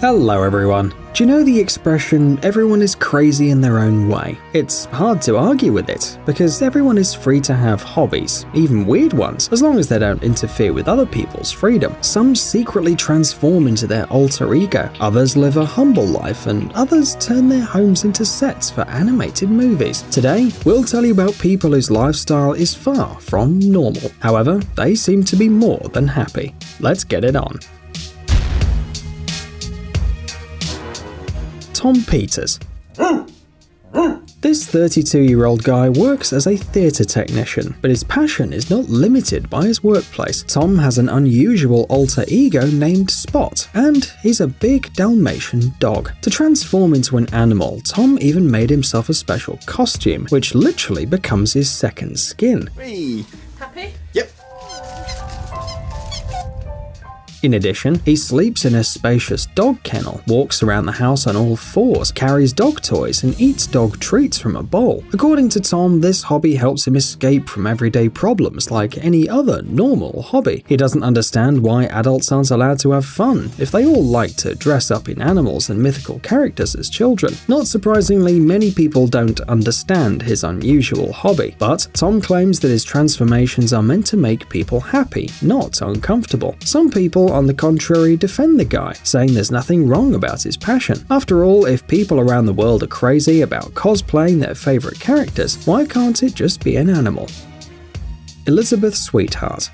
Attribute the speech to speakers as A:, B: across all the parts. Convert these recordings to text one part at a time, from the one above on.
A: Hello everyone. Do you know the expression, everyone is crazy in their own way? It's hard to argue with it, because everyone is free to have hobbies, even weird ones, as long as they don't interfere with other people's freedom. Some secretly transform into their alter ego, others live a humble life, and others turn their homes into sets for animated movies. Today, we'll tell you about people whose lifestyle is far from normal. However, they seem to be more than happy. Let's get it on. Tom Peters. This 32-year-old guy works as a theatre technician, but his passion is not limited by his workplace. Tom has an unusual alter ego named Spot, and he's a big Dalmatian dog. To transform into an animal, Tom even made himself a special costume, which literally becomes his second skin.
B: Hey.
C: Happy?
B: Yep.
A: In addition, he sleeps in a spacious dog kennel, walks around the house on all fours, carries dog toys, and eats dog treats from a bowl. According to Tom, this hobby helps him escape from everyday problems like any other normal hobby. He doesn't understand why adults aren't allowed to have fun if they all like to dress up in animals and mythical characters as children. Not surprisingly, many people don't understand his unusual hobby, but Tom claims that his transformations are meant to make people happy, not uncomfortable. Some people, on the contrary, defend the guy, saying there's nothing wrong about his passion. After all, if people around the world are crazy about cosplaying their favorite characters, why can't it just be an animal? Elizabeth Sweetheart.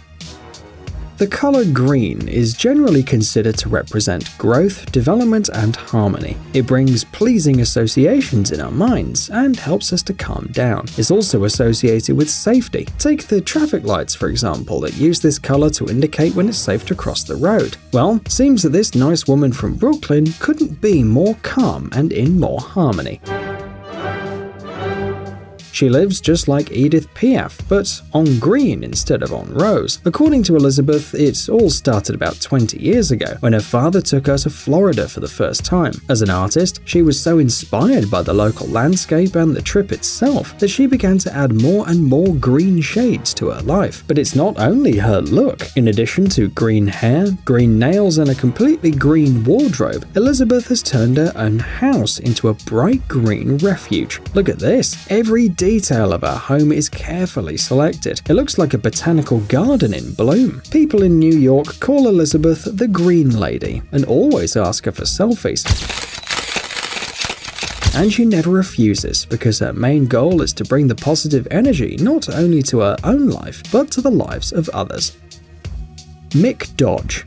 A: The color green is generally considered to represent growth, development, and harmony. It brings pleasing associations in our minds and helps us to calm down. It's also associated with safety. Take the traffic lights, for example, that use this color to indicate when it's safe to cross the road. Well, seems that this nice woman from Brooklyn couldn't be more calm and in more harmony. She lives just like Edith Piaf, but on green instead of on rose. According to Elizabeth, it all started about 20 years ago, when her father took her to Florida for the first time. As an artist, she was so inspired by the local landscape and the trip itself that she began to add more and more green shades to her life. But it's not only her look. In addition to green hair, green nails, and a completely green wardrobe, Elizabeth has turned her own house into a bright green refuge. Look at this. Every detail of our home is carefully selected. It looks like a botanical garden in bloom. People in New York call Elizabeth the Green Lady and always ask her for selfies. And she never refuses, because her main goal is to bring the positive energy not only to her own life, but to the lives of others. Mick Dodge.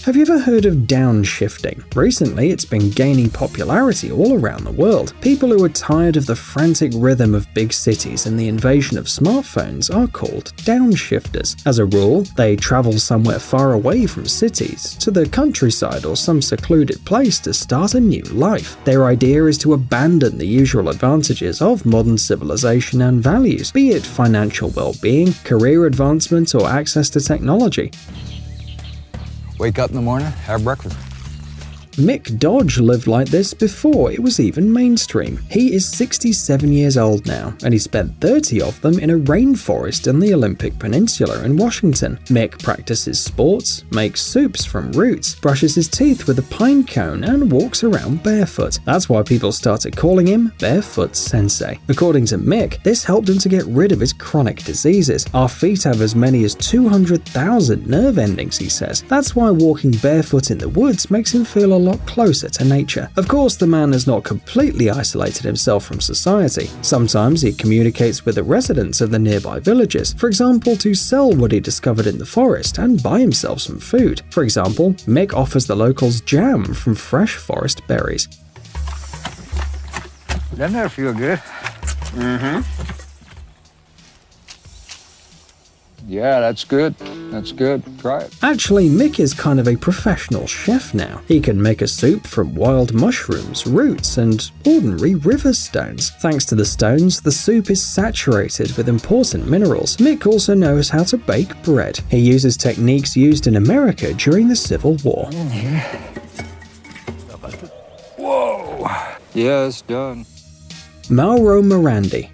A: Have you ever heard of downshifting? Recently, it's been gaining popularity all around the world. People who are tired of the frantic rhythm of big cities and the invasion of smartphones are called downshifters. As a rule, they travel somewhere far away from cities, to the countryside or some secluded place to start a new life. Their idea is to abandon the usual advantages of modern civilization and values, be it financial well-being, career advancement, or access to technology.
B: Wake up in the morning, have breakfast.
A: Mick Dodge lived like this before it was even mainstream. He is 67 years old now, and he spent 30 of them in a rainforest in the Olympic Peninsula in Washington. Mick practices sports, makes soups from roots, brushes his teeth with a pine cone, and walks around barefoot. That's why people started calling him Barefoot Sensei. According to Mick, this helped him to get rid of his chronic diseases. Our feet have as many as 200,000 nerve endings, he says. That's why walking barefoot in the woods makes him feel a lot closer to nature. Of course, the man has not completely isolated himself from society. Sometimes he communicates with the residents of the nearby villages, for example, to sell what he discovered in the forest and buy himself some food. For example, Mick offers the locals jam from fresh forest berries.
B: Doesn't that feel good? Mm-hmm. Yeah, that's good. That's good. Try it.
A: Actually, Mick is kind of a professional chef now. He can make a soup from wild mushrooms, roots, and ordinary river stones. Thanks to the stones, the soup is saturated with important minerals. Mick also knows how to bake bread. He uses techniques used in America during the Civil War.
B: Whoa! Yeah, it's done.
A: Mauro Morandi.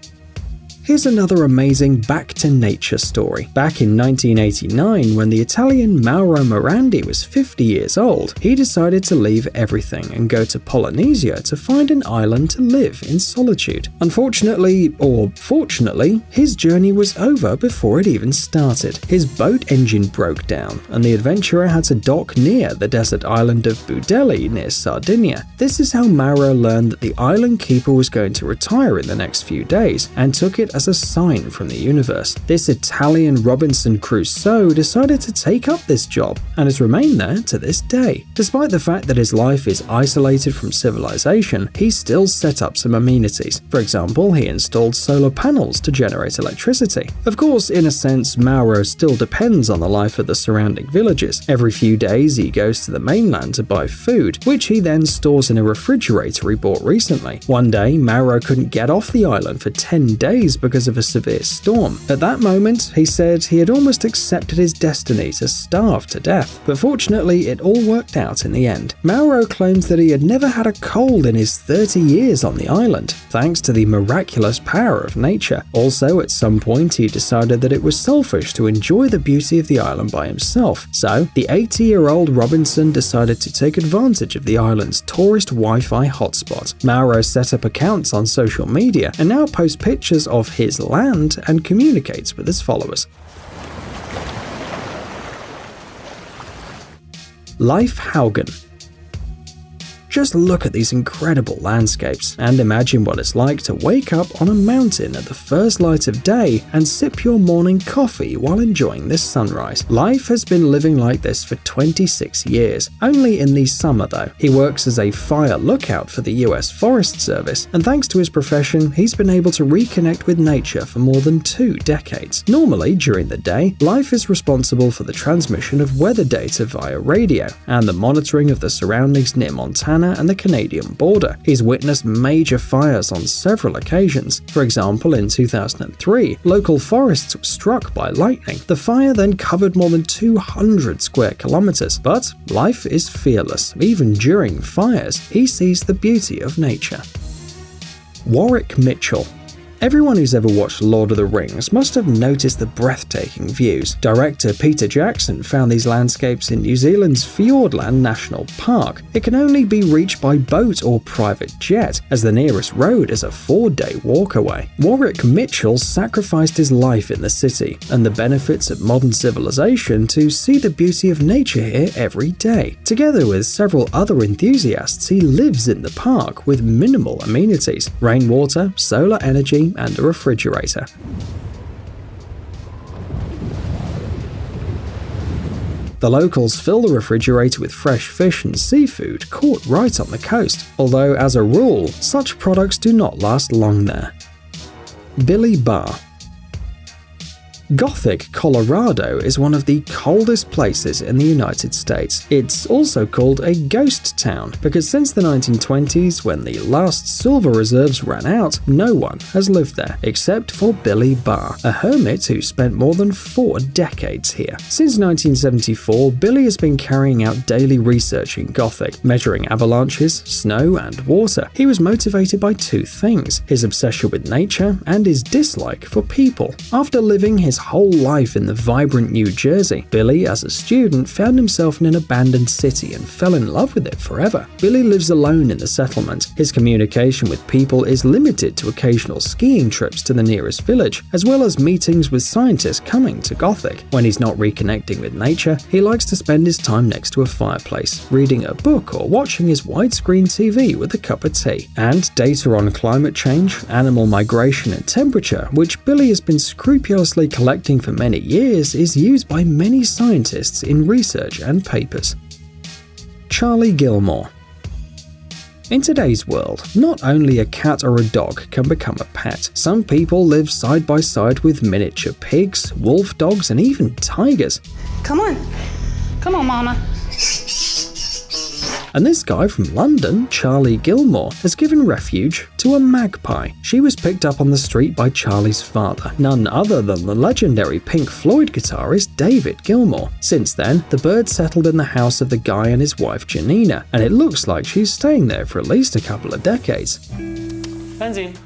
A: here's another amazing back to nature story. Back in 1989, when the Italian Mauro Morandi was 50 years old, he decided to leave everything and go to Polynesia to find an island to live in solitude. Unfortunately, or fortunately, his journey was over before it even started. His boat engine broke down, and the adventurer had to dock near the desert island of Budelli near Sardinia. This is how Mauro learned that the island keeper was going to retire in the next few days, and took it as a sign from the universe. This Italian Robinson Crusoe decided to take up this job, and has remained there to this day. Despite the fact that his life is isolated from civilization, he still set up some amenities. For example, he installed solar panels to generate electricity. Of course, in a sense, Mauro still depends on the life of the surrounding villages. Every few days he goes to the mainland to buy food, which he then stores in a refrigerator he bought recently. One day, Mauro couldn't get off the island for 10 days because of a severe storm. At that moment, he said he had almost accepted his destiny to starve to death, but fortunately it all worked out in the end. Mauro claims that he had never had a cold in his 30 years on the island, thanks to the miraculous power of nature. Also, at some point he decided that it was selfish to enjoy the beauty of the island by himself, so the 80-year-old Robinson decided to take advantage of the island's tourist Wi-Fi hotspot. Mauro set up accounts on social media and now posts pictures of his land and communicates with his followers. Leif Haugen. Just look at these incredible landscapes and imagine what it's like to wake up on a mountain at the first light of day and sip your morning coffee while enjoying this sunrise. Leif has been living like this for 26 years, only in the summer though. He works as a fire lookout for the US Forest Service, and thanks to his profession, he's been able to reconnect with nature for more than 2 decades. Normally, during the day, Leif is responsible for the transmission of weather data via radio and the monitoring of the surroundings near Montana and the Canadian border. He's witnessed major fires on several occasions. For example, in 2003, local forests were struck by lightning. The fire then covered more than 200 square kilometers. But Leif is fearless. Even during fires, he sees the beauty of nature. Warwick Mitchell. Everyone who's ever watched Lord of the Rings must have noticed the breathtaking views. Director Peter Jackson found these landscapes in New Zealand's Fiordland National Park. It can only be reached by boat or private jet, as the nearest road is a 4-day walk away. Warwick Mitchell sacrificed his life in the city and the benefits of modern civilization to see the beauty of nature here every day. Together with several other enthusiasts, he lives in the park with minimal amenities: rainwater, solar energy, and a refrigerator. The locals fill the refrigerator with fresh fish and seafood caught right on the coast, although as a rule, such products do not last long there. Billy Barr. Gothic, Colorado is one of the coldest places in the United States. It's also called a ghost town because since the 1920s, when the last silver reserves ran out, no one has lived there except for Billy Barr, a hermit who spent more than 4 decades here. Since 1974, Billy has been carrying out daily research in Gothic, measuring avalanches, snow, and water. He was motivated by 2 things: his obsession with nature and his dislike for people. After living his whole life in the vibrant New Jersey, Billy, as a student, found himself in an abandoned city and fell in love with it forever. Billy lives alone in the settlement. His communication with people is limited to occasional skiing trips to the nearest village, as well as meetings with scientists coming to Gothic. When he's not reconnecting with nature, he likes to spend his time next to a fireplace, reading a book or watching his widescreen TV with a cup of tea. And data on climate change, animal migration, and temperature, which Billy has been scrupulously collecting for many years, is used by many scientists in research and papers. Charlie Gilmore. In today's world, not only a cat or a dog can become a pet. Some people live side by side with miniature pigs, wolf dogs, and even tigers.
C: Come on, mama.
A: And this guy from London, Charlie Gilmore, has given refuge to a magpie. She was picked up on the street by Charlie's father, none other than the legendary Pink Floyd guitarist David Gilmour. Since then, the bird settled in the house of the guy and his wife Janina, and it looks like she's staying there for at least a couple of decades.
D: Benzene.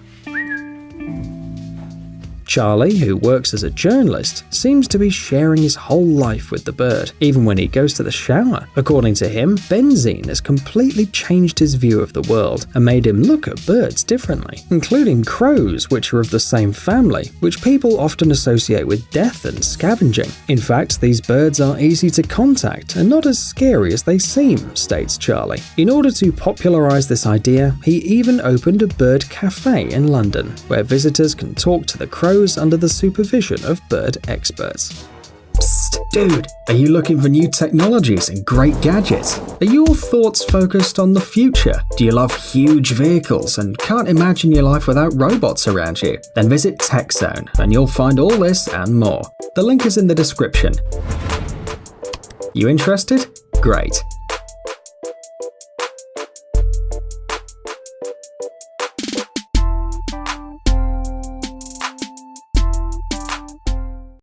A: Charlie, who works as a journalist, seems to be sharing his whole life with the bird, even when he goes to the shower. According to him, benzene has completely changed his view of the world and made him look at birds differently, including crows, which are of the same family, which people often associate with death and scavenging. In fact, these birds are easy to contact and not as scary as they seem, states Charlie. In order to popularize this idea, he even opened a bird cafe in London, where visitors can talk to the crows under the supervision of bird experts. Psst, dude, are you looking for new technologies and great gadgets? Are your thoughts focused on the future? Do you love huge vehicles and can't imagine your life without robots around you? Then visit TechZone and you'll find all this and more. The link is in the description. You interested? Great.